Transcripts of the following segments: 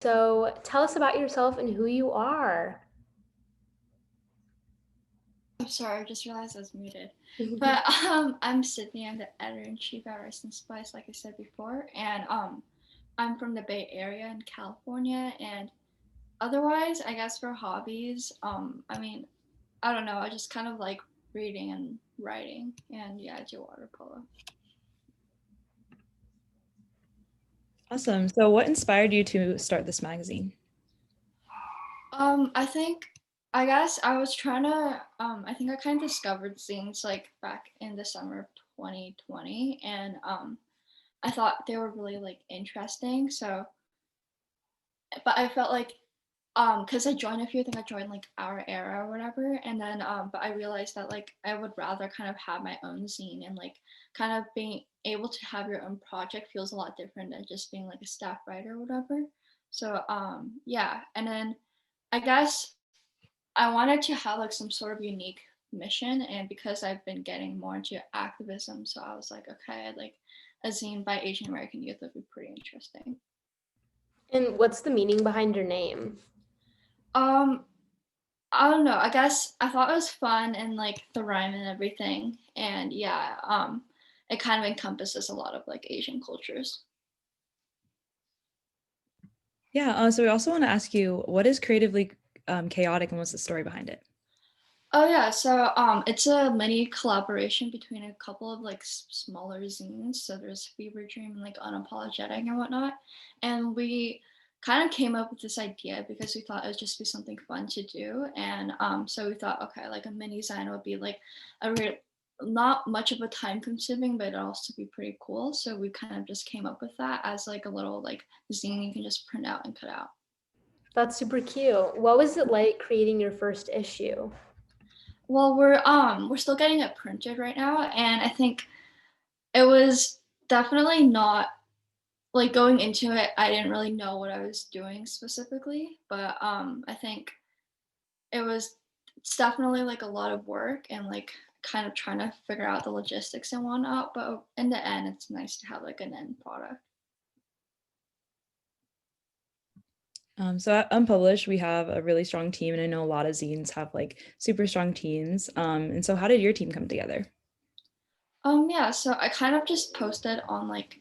So tell us about yourself and who you are. I'm sorry, I just realized I was muted. But I'm Sydney. I'm the editor in chief at Rice and Spice, like I said before, and I'm from the Bay Area in California. And otherwise, I guess for hobbies, I don't know. I just kind of like reading and writing, and yeah, I do water polo. Awesome. So, what inspired you to start this magazine? I think I guess I was trying to I think I kind of discovered zines like back in the summer of 2020, and I thought they were really like interesting. So, but I felt like because I joined a few, I think I joined like Our Era or whatever, and then but I realized that like I would rather kind of have my own zine, and like kind of being able to have your own project feels a lot different than just being like a staff writer or whatever. So yeah, and then I guess I wanted to have like some sort of unique mission, and because I've been getting more into activism, so I was like, okay, like a zine by Asian American youth would be pretty interesting. And what's the meaning behind your name? Um, I don't know. I guess I thought it was fun and like the rhyme and everything, and yeah, it kind of encompasses a lot of like Asian cultures. Yeah. So, we also want to ask you, what is creatively chaotic, and what's the story behind it? Oh yeah, so it's a mini collaboration between a couple of like smaller zines. So there's Fever Dream and like Unapologetic and whatnot, and we kind of came up with this idea because we thought it would just be something fun to do, and so we thought, okay, like a mini zine would be like a not much of a time consuming, but it'd also be pretty cool. So we kind of just came up with that as like a little like zine you can just print out and cut out. That's super cute. What was it like creating your first issue? Well, we're still getting it printed right now, and I think it was definitely not like going into it, I didn't really know what I was doing specifically, but I think it was it's definitely like a lot of work and like kind of trying to figure out the logistics and whatnot, but in the end it's nice to have like an end product. So, at Unpublished, we have a really strong team, and I know a lot of zines have like super strong teams. And so, how did your team come together? Yeah, so I kind of just posted on like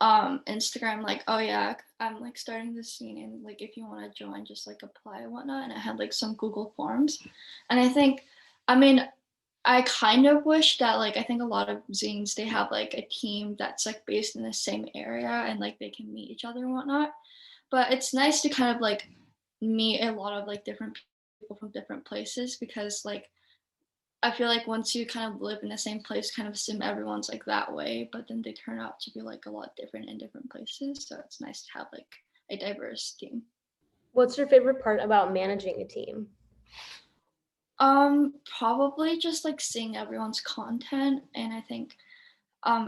Instagram like, oh yeah, I'm like starting this scene and like if you want to join, just like apply and whatnot. And I had like some Google Forms. And I think, I mean, I kind of wish that like I think a lot of zines they have like a team that's like based in the same area and like they can meet each other and whatnot. But it's nice to kind of like meet a lot of like different people from different places because like I feel like once you kind of live in the same place, kind of assume everyone's like that way, but then they turn out to be like a lot different in different places. So it's nice to have like a diverse team. What's your favorite part about managing a team? Probably just like seeing everyone's content, and I think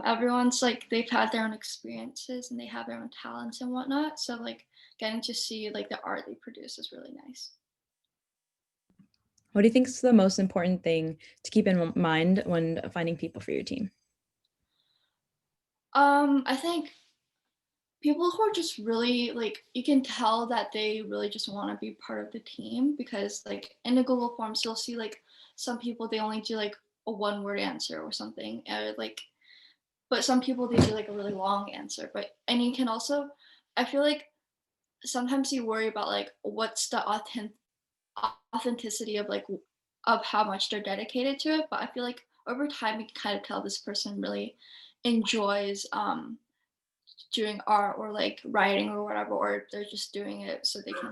everyone's like they've had their own experiences and they have their own talents and whatnot. So like getting to see like the art they produce is really nice. What do you think is the most important thing to keep in mind when finding people for your team? I think people who are just really like you can tell that they really just want to be part of the team because like in the Google Forms you'll see like some people they only do like a one word answer or something and like but some people they do like a really long answer but and you can also I feel like sometimes you worry about like what's the authenticity of like of how much they're dedicated to it but I feel like over time you can kind of tell this person really enjoys doing art or like writing or whatever, or they're just doing it so they can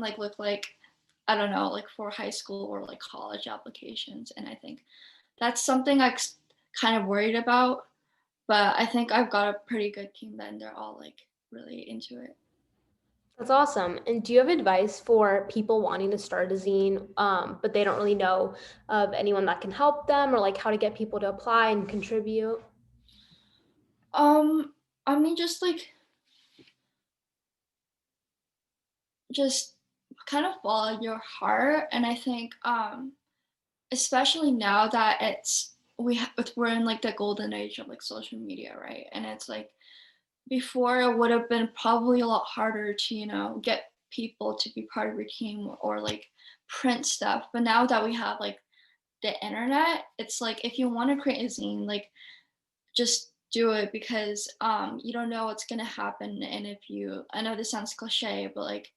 like look like I don't know, like for high school or like college applications. And I think that's something kind of worried about. But I think I've got a pretty good team then. They're all like really into it. That's awesome. And do you have advice for people wanting to start a zine, but they don't really know of anyone that can help them or like how to get people to apply and contribute? Um, I mean, just kind of follow your heart. And I think, especially now that we're in like the golden age of like social media, right? And it's like before it would have been probably a lot harder to, get people to be part of your team or like print stuff. But now that we have like the internet, it's like if you want to create a zine, like just do it because you don't know what's gonna happen. And if you, I know this sounds cliche, but like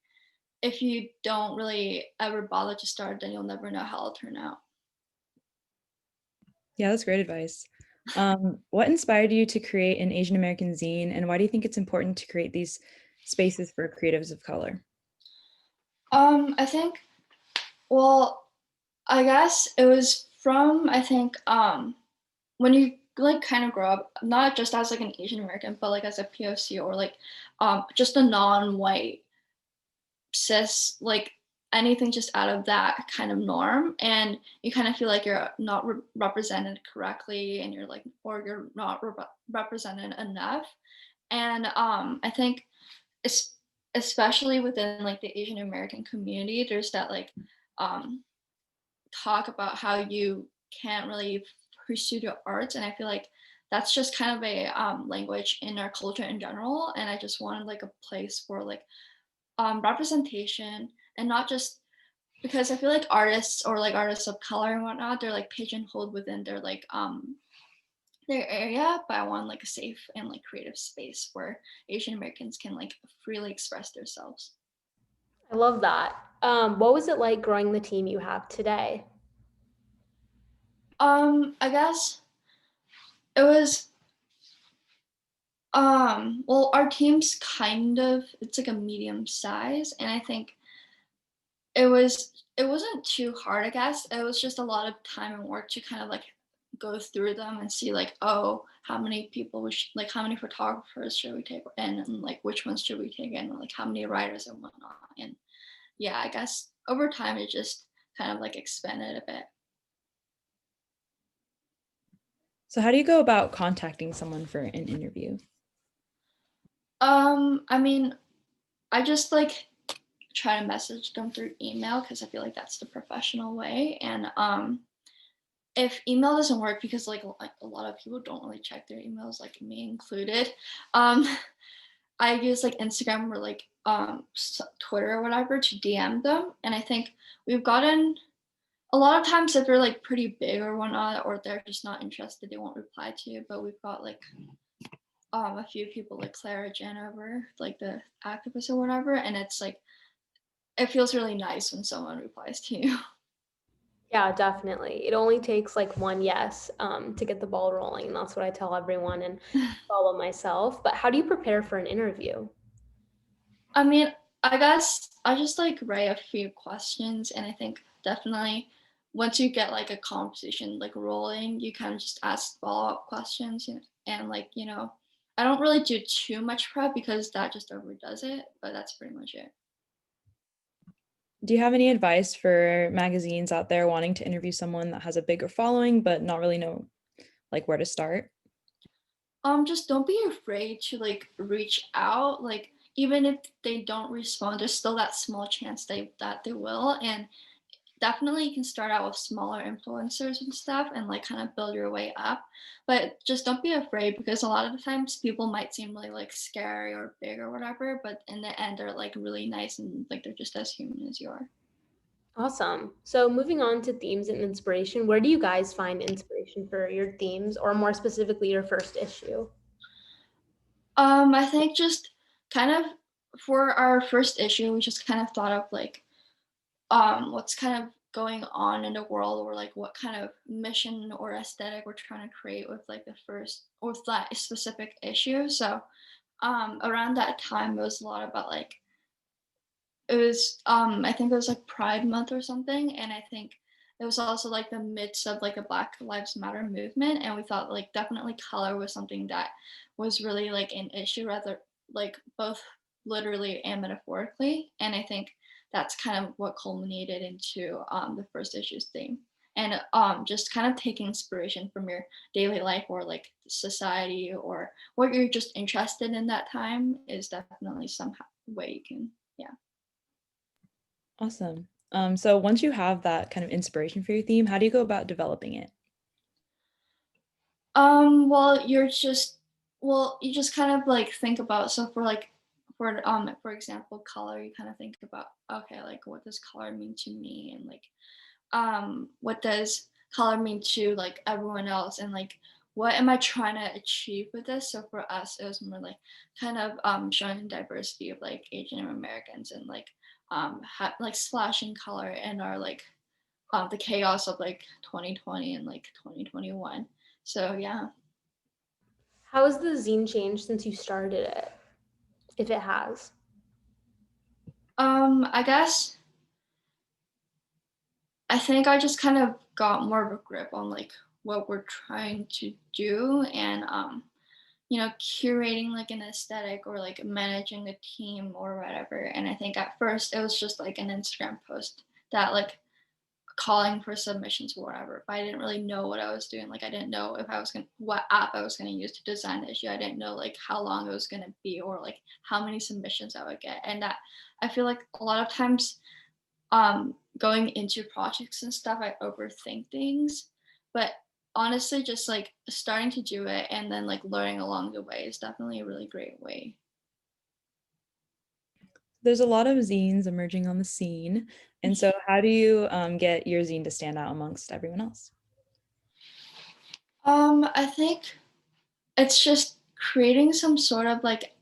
if you don't really ever bother to start, then you'll never know how it'll turn out. Yeah, that's great advice. What inspired you to create an Asian American zine, and why do you think it's important to create these spaces for creatives of color? I think, well, I guess it was from, I think, when you like kind of grow up, not just as like an Asian American, but like as a POC or like just a non-white cis, like anything just out of that kind of norm, and you kind of feel like you're not represented correctly, and you're like, or you're not represented enough. And I think es- especially within like the Asian American community, there's that like um talk about how you can't really pursue the arts, and I feel like that's just kind of a language in our culture in general, and I just wanted like a place for like representation, and not just because I feel like artists or like artists of color and whatnot, they're like pigeonholed within their area, but I want like a safe and like creative space where Asian Americans can like freely express themselves. I love that. What was it like growing the team you have today? I guess it was well, our team's kind of, it's like a medium size, and I think it wasn't too hard, I guess. It was just a lot of time and work to kind of like go through them and see like, oh, how many people like how many photographers should we take in, and like which ones should we take in, and like how many writers and whatnot. And yeah, I guess over time it just kind of like expanded a bit. So, how do you go about contacting someone for an interview? I mean, I just like try to message them through email because I feel like that's the professional way. And if email doesn't work because like a lot of people don't really check their emails, like me included, um, I use like Instagram or like Twitter or whatever to DM them. And I think we've gotten a lot of times if they're like pretty big or whatnot, or they're just not interested, they won't reply to you. But we've got like a few people like Clara Janover, like the activist or whatever, and it's like it feels really nice when someone replies to you. Yeah, definitely. It only takes like one yes to get the ball rolling. And that's what I tell everyone and follow myself. But how do you prepare for an interview? I mean, I guess I just like write a few questions, and I think definitely once you get like a conversation like rolling, you kind of just ask follow-up questions, and like, I don't really do too much prep because that just overdoes it, but that's pretty much it. Do you have any advice for magazines out there wanting to interview someone that has a bigger following but not really know like where to start? Just don't be afraid to like reach out. Like even if they don't respond, there's still that small chance that they will. And definitely you can start out with smaller influencers and stuff and like kind of build your way up. But just don't be afraid because a lot of the times people might seem really like scary or big or whatever, but in the end they're like really nice and like they're just as human as you are. Awesome. So moving on to themes and inspiration, where do you guys find inspiration for your themes or more specifically your first issue? I think just kind of for our first issue, we just kind of thought of like what's kind of going on in the world, or like what kind of mission or aesthetic we're trying to create with like the first or with that specific issue. So around that time it was a lot about like it was I think it was like Pride Month or something, and I think it was also like the midst of like a Black Lives Matter movement, and we thought like definitely color was something that was really like an issue, rather like both literally and metaphorically. And I think that's kind of what culminated into the first issue's theme. And just kind of taking inspiration from your daily life or like society or what you're just interested in that time is definitely some way you can, yeah. Awesome. So once you have that kind of inspiration for your theme, how do you go about developing it? Well, you're just Well, you just kind of like think about, so for example, color, you kind of think about, okay, like what does color mean to me, and like what does color mean to like everyone else, and like what am I trying to achieve with this. So for us it was more like kind of showing diversity of like Asian Americans, and like like splashing color in our like the chaos of like 2020 and like 2021. So yeah. How has the zine changed since you started it, if it has? I guess I think I just kind of got more of a grip on like what we're trying to do, and curating like an aesthetic, or like managing a team or whatever. And I think at first it was just like an Instagram post that like calling for submissions or whatever. But I didn't really know what I was doing. Like I didn't know if I was gonna what app I was gonna use to design the issue. I didn't know like how long it was gonna be, or like how many submissions I would get. And that I feel like a lot of times going into projects and stuff, I overthink things. But honestly, just like starting to do it and then like learning along the way is definitely a really great way. There's a lot of zines emerging on the scene. And so how do you get your zine to stand out amongst everyone else? I think it's just creating some sort of like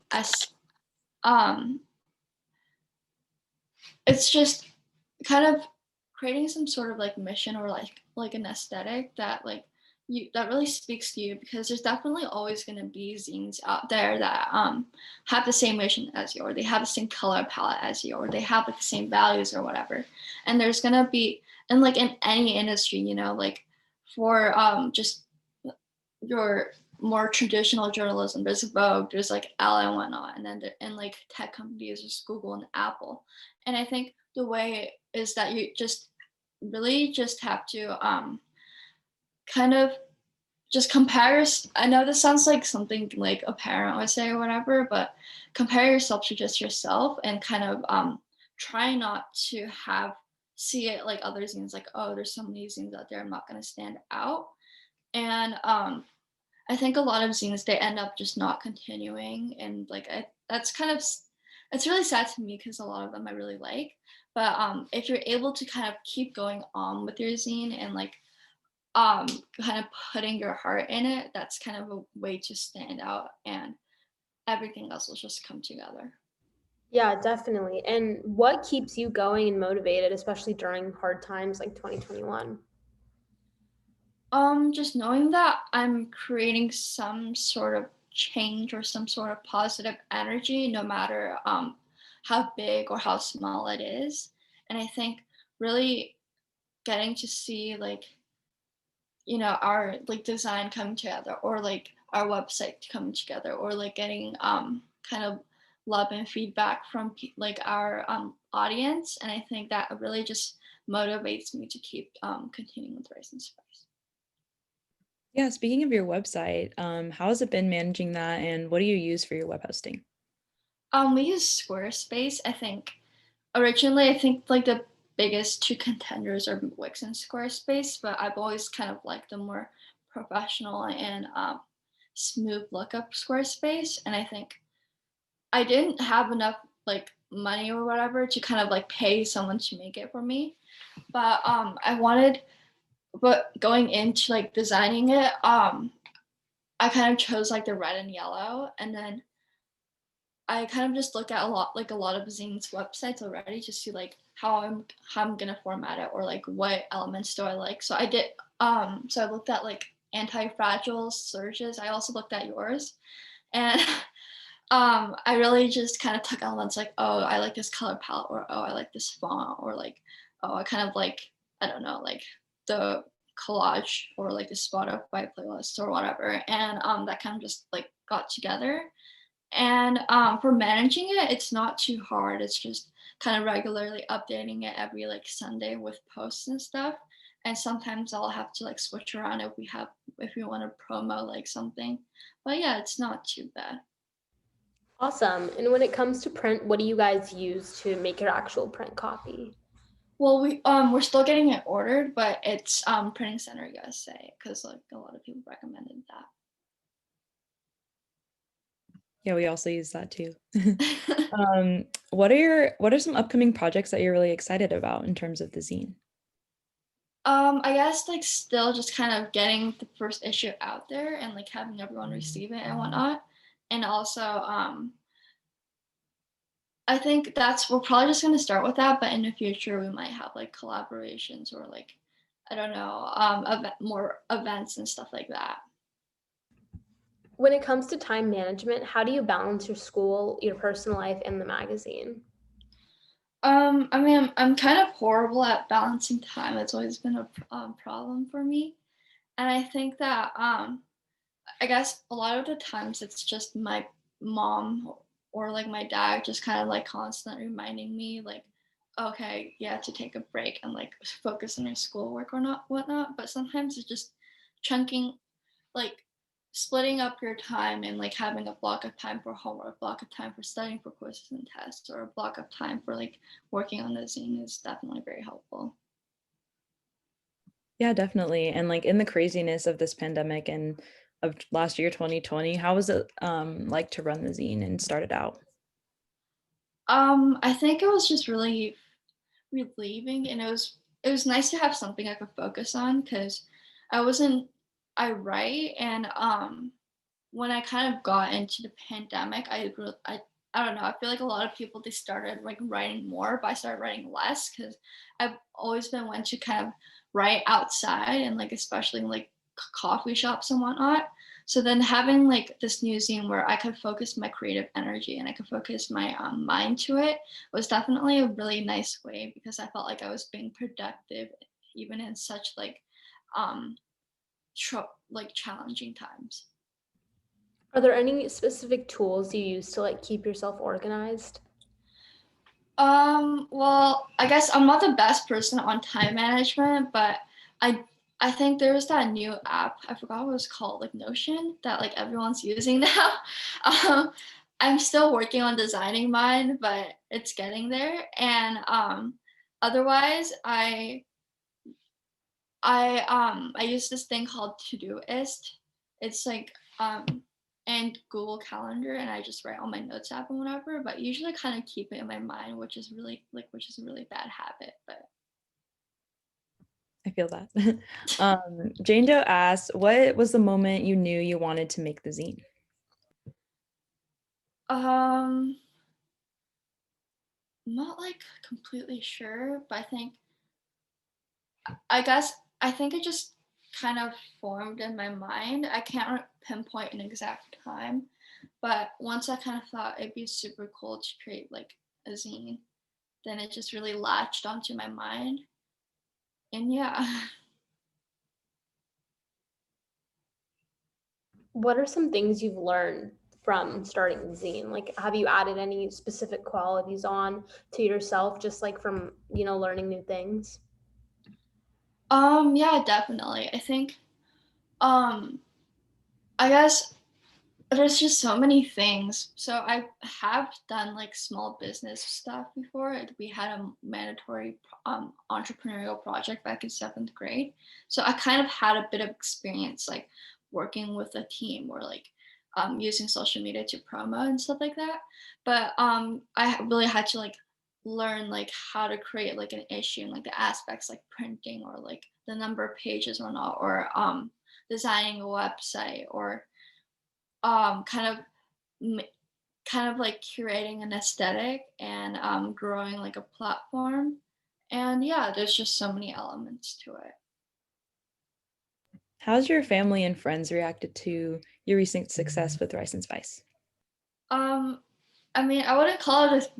um it's just kind of creating some sort of like mission, or like an aesthetic that like you that really speaks to you, because there's definitely always going to be zines out there that have the same mission as you, or they have the same color palette as you, or they have like the same values or whatever. And there's going to be, and like in any industry, like for just your more traditional journalism, there's Vogue, there's like Elle and whatnot, and then in like tech companies, there's Google and Apple. And I think the way is that you just really just have to kind of just compare I know this sounds like something like a parent would say or whatever, but compare yourself to just yourself, and kind of try not to see it like other zines, like, oh, there's so many zines out there, I'm not going to stand out. And I think a lot of zines, they end up just not continuing, and like that's kind of it's really sad to me, because a lot of them I really like. But if you're able to kind of keep going on with your zine, and like um kind of putting your heart in it, that's kind of a way to stand out, and everything else will just come together. Yeah, definitely. And what keeps you going and motivated, especially during hard times like 2021? Just knowing that I'm creating some sort of change, or some sort of positive energy, no matter how big or how small it is. And I think really getting to see like, our like design coming together, or like our website coming together, or like getting kind of love and feedback from like our audience. And I think that really just motivates me to keep continuing with Rice and Spice. Yeah, speaking of your website, how has it been managing that and what do you use for your web hosting? We use Squarespace. I think originally, I think like the biggest two contenders are Wix and Squarespace, but I've always kind of liked the more professional and smooth look of Squarespace. And I think I didn't have enough like money or whatever to kind of like pay someone to make it for me. But but going into like designing it, I kind of chose like the red and yellow, and then I kind of just look at a lot of zines websites already to see like how I'm gonna format it, or like what elements do I like. So I looked at like anti-fragile searches. I also looked at yours, and I really just kind of took elements like, oh, I like this color palette, or oh, I like this font, or like, oh, I kind of like, I don't know, like the collage, or like the Spotify playlist or whatever. And that kind of just like got together. And for managing it, it's not too hard. It's just kind of regularly updating it every like Sunday with posts and stuff. And sometimes I'll have to like switch around if we want to promo like something. But yeah, it's not too bad. Awesome. And when it comes to print, what do you guys use to make your actual print copy? Well, we're still getting it ordered, but it's Printing Center USA, because like a lot of people recommended that. Yeah, we also use that too. What are some upcoming projects that you're really excited about in terms of the zine? I guess like still just kind of getting the first issue out there and like having everyone receive it and whatnot. And also, I think we're probably just gonna start with that, but in the future we might have like collaborations or like I don't know, more events and stuff like that. When it comes to time management, how do you balance your school, your personal life, and the magazine? I mean, I'm kind of horrible at balancing time. It's always been a problem for me, and I think that I guess a lot of the times it's just my mom or like my dad just kind of like constantly reminding me like, okay, yeah, to take a break and like focus on your schoolwork or not whatnot. But sometimes it's just chunking like splitting up your time and like having a block of time for homework, block of time for studying for quizzes and tests, or a block of time for like working on the zine is definitely very helpful. Yeah, definitely. And like in the craziness of this pandemic and of last year, 2020, how was it like to run the zine and start it out? I think it was just really relieving, and it was nice to have something I could focus on because I wasn't I write and when I kind of got into the pandemic, I don't know. I feel like a lot of people they started like writing more, but I started writing less because I've always been one to kind of write outside and like especially in like coffee shops and whatnot. So then having like this new zine where I could focus my creative energy and I could focus my mind to it was definitely a really nice way because I felt like I was being productive even in such um like challenging times. Are there any specific tools you use to like keep yourself organized? Well, I guess I'm not the best person on time management, but I I think there's that new app. I forgot what it was called, like Notion, that like everyone's using now. Um, I'm still working on designing mine, but it's getting there. And otherwise, I use this thing called Todoist. It's like and Google Calendar, and I just write all my notes app and whatever. But usually, kind of keep it in my mind, which is a really bad habit. But I feel that. Jane Doe asked, what was the moment you knew you wanted to make the zine? um, I'm not like completely sure, but I think it just kind of formed in my mind. I can't pinpoint an exact time, but once I kind of thought it'd be super cool to create like a zine, then it just really latched onto my mind. And yeah. What are some things you've learned from starting the zine? Like, have you added any specific qualities on to yourself just like from, learning new things? Yeah, definitely. Um I guess there's just so many things. So I have done like small business stuff before. We had a mandatory entrepreneurial project back in 7th grade. So I kind of had a bit of experience like working with a team or like using social media to promo and stuff like that. But really had to like learn like how to create like an issue and like the aspects like printing or like the number of pages or not or designing a website or um, kind of m- kind of like curating an aesthetic and growing like a platform. And yeah, there's just so many elements to it. How's your family and friends reacted to your recent success with Rice and Spice? Um, I mean, I wouldn't call it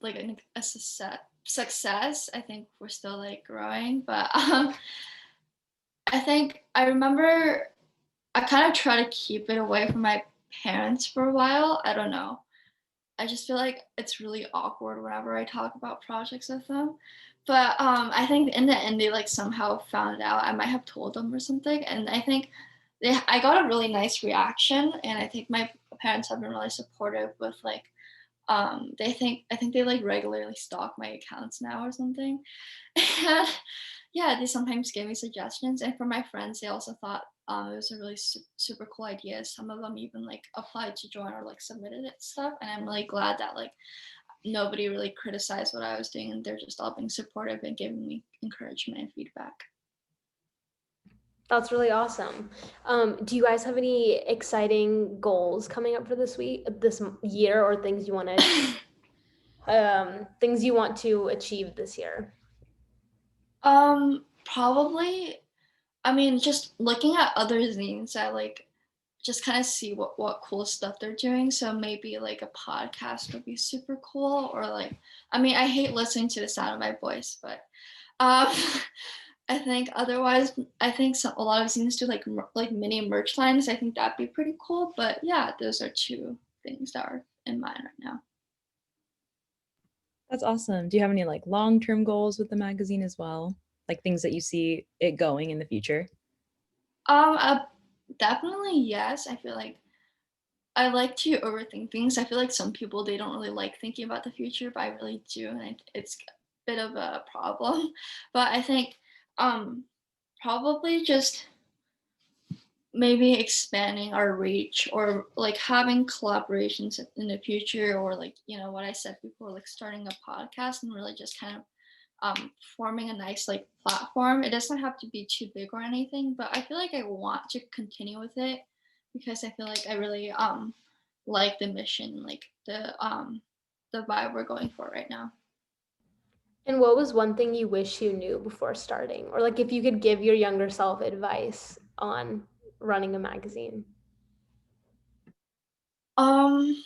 like a success. I think we're still like growing, but I think I remember I kind of try to keep it away from my parents for a while. I don't know. I just feel like it's really awkward whenever I talk about projects with them. But I think in the end they like somehow found out. I might have told them or something, and I think I got a really nice reaction, and I think my parents have been really supportive with like I think they like regularly stalk my accounts now or something. And yeah, they sometimes give me suggestions. And for my friends, they also thought it was a really super cool idea. Some of them even like applied to join or like submitted it stuff. And I'm really glad that like nobody really criticized what I was doing, and they're just all being supportive and giving me encouragement and feedback. That's really awesome. Do you guys have any exciting goals coming up for this year, or things you want to, things you want to achieve this year? Probably. I mean, just looking at other zines, I like just kind of see what cool stuff they're doing. So maybe like a podcast would be super cool, or like, I mean, I hate listening to the sound of my voice, but um, I think otherwise, I think a lot of zines do like like mini merch lines. I think that'd be pretty cool. But yeah, those are two things that are in mind right now. That's awesome. Do you have any like long-term goals with the magazine as well? Like things that you see it going in the future? Uh, Definitely yes. I feel like I like to overthink things. I feel like some people they don't really like thinking about the future, but I really do, and it's a bit of a problem. But I think um probably just maybe expanding our reach, or like having collaborations in the future, or like what I said before, like starting a podcast and really just kind of forming a nice like platform. It doesn't have to be too big or anything, but I feel like I want to continue with it because I feel like I really like the mission, like the vibe we're going for right now. And what was one thing you wish you knew before starting? Or like if you could give your younger self advice on running a magazine? Um,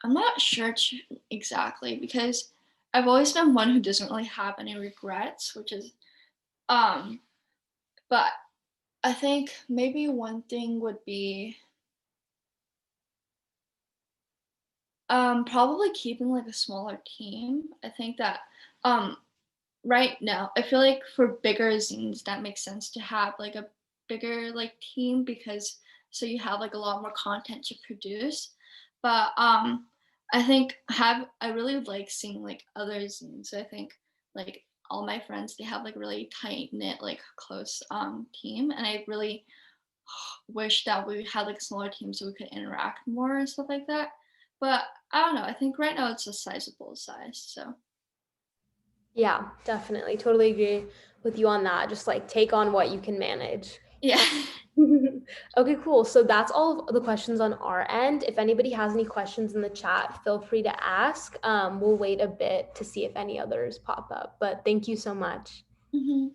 I'm not sure exactly because I've always been one who doesn't really have any regrets, which is um, but I think maybe one thing would be probably keeping like a smaller team. I think that um right now, I feel like for bigger zines that makes sense to have like a bigger like team, because so you have like a lot more content to produce. But I think have I really like seeing like other zines. I think like all my friends they have like really tight knit like close team, and I really wish that we had like a smaller team so we could interact more and stuff like that. But I don't know. I think right now it's a sizable size. So Yeah, definitely. Totally agree with you on that. Just like take on what you can manage. yeah. Okay, cool. So that's all of the questions on our end. If anybody has any questions in the chat, feel free to ask. We'll wait a bit to see if any others pop up. But thank you so much. Mhm.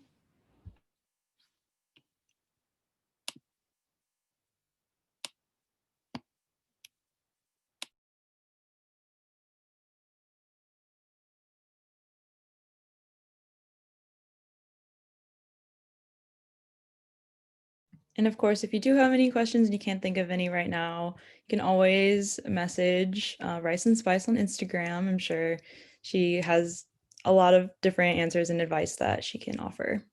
And of course, if you do have any questions and you can't think of any right now, you can always message Rice and Spice on Instagram. I'm sure she has a lot of different answers and advice that she can offer.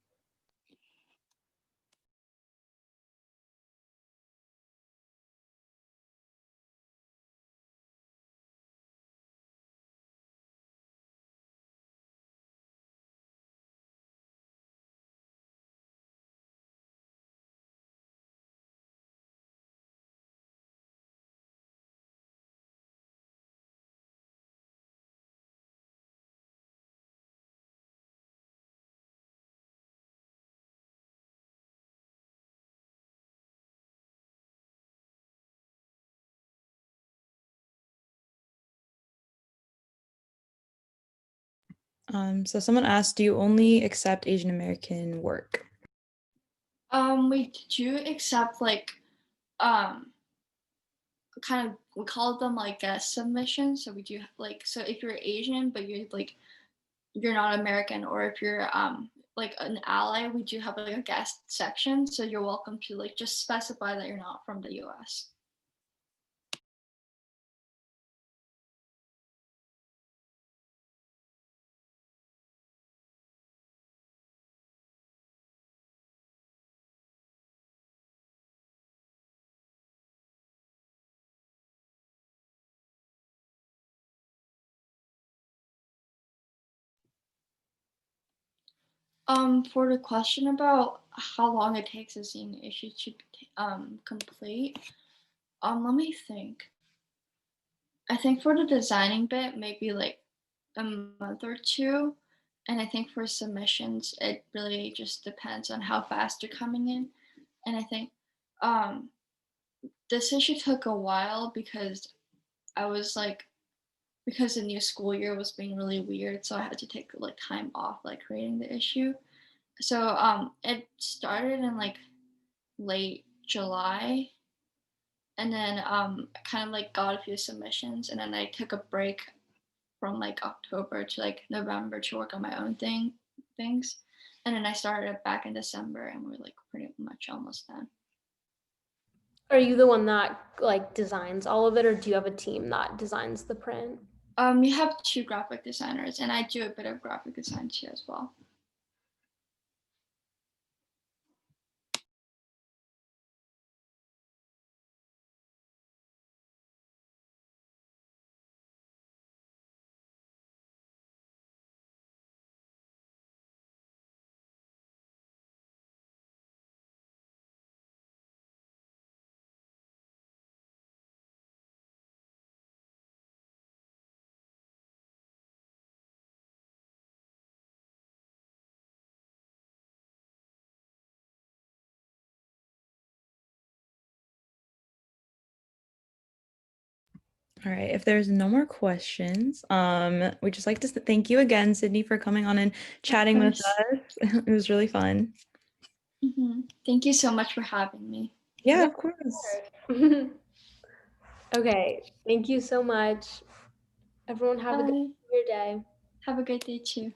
So someone asked, do you only accept Asian American work? We do accept like um kind of we call them like guest submissions. So we do like so if you're Asian but you're not American, or if you're like an ally, we do have like a guest section. So you're welcome to like just specify that you're not from the US. For the question about how long it takes a zine issue to complete, let me think. I think for the designing bit, maybe like a month or two. And I think for submissions, it really just depends on how fast they're coming in. And I think um, this issue took a while because I was like, because the new school year was being really weird, so I had to take like time off, like creating the issue. So it started in like late July, and then I kind of like got a few submissions, and then I took a break from like October to like November to work on my own things. And then I started it back in December and we're like pretty much almost done. Are you the one that like designs all of it, or do you have a team that designs the print? We have 2 graphic designers and I do a bit of graphic design too as well. All right, if there's no more questions, we'd just like to thank you again, Sydney, for coming on and chatting with us. It was really fun. Thank you so much for having me. Yeah, of course. Okay, thank you so much. Everyone have a good Bye. your day. Have a great day too.